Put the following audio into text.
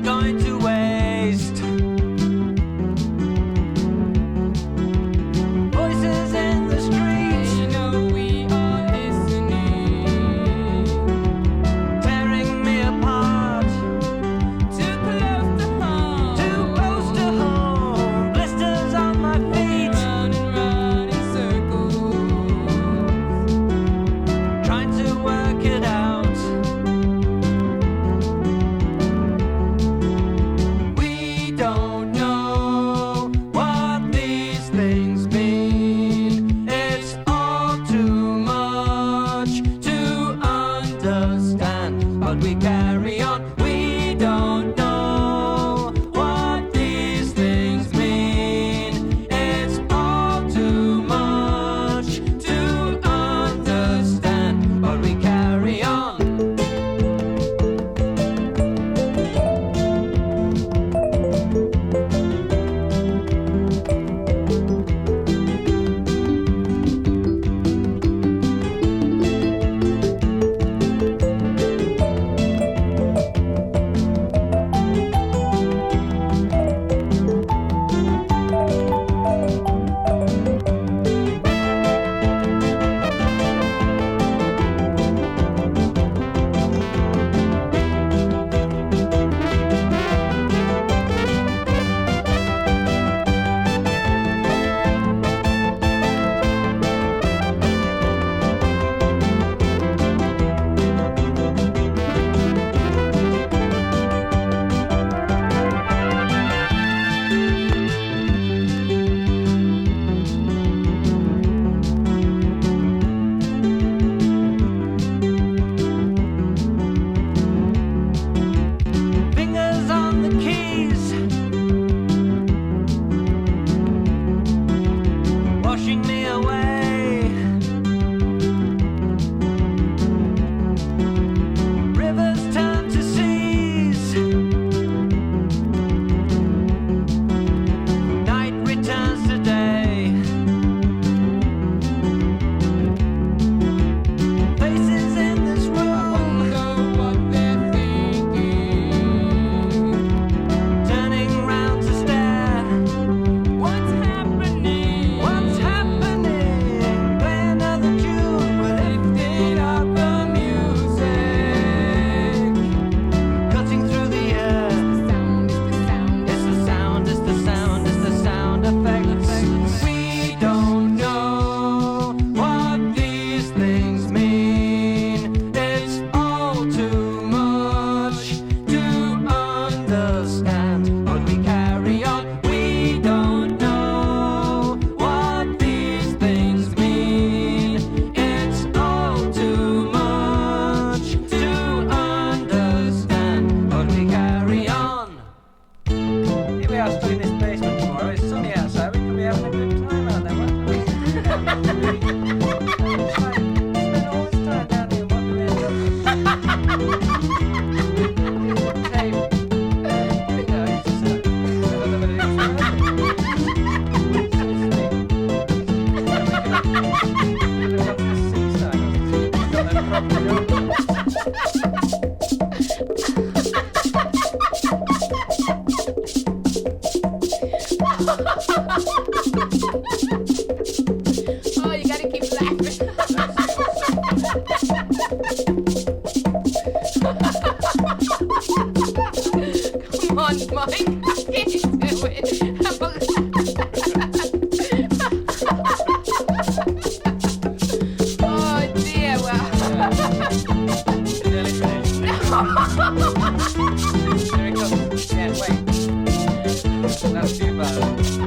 going to waste. Voices in the streets, You know we are listening. tearing me apart. Too close to home. Too close to home, blisters on my feet. Round and round in circles. Trying to work it out. We don't know what these things mean. It's all too much to understand, but we carry on. We don't know what these things mean. It's all too much to understand, but we carry on. Fingers on the keys, washing me away. Rivers turn to seas. Night returns to day. Faces in this room, Know what they're thinking. turning round to stare. What's happening? What's happening? Play another tune, we're lifting up the music, cutting through the air. Sound is the sound. It's the sound, it's the sound, it's the sound effect. We don't know what these things mean. It's all too much to understand, but we carry on. We don't know what these things mean. It's all too much to understand, but we carry on. Here we are stuck in this basement tomorrow. It's sunny outside. We could be having a good time out there, wouldn't we? Spend all this time down here. What do we end up with? Tape. No, it's just I don't know what it is. Seaside. Got no problem. Oh, you gotta keep laughing. Come on, Mike. I can't do it. Have a Oh, dear. Well. Nearly finished. Here it comes. Yeah, wait. That's too bad.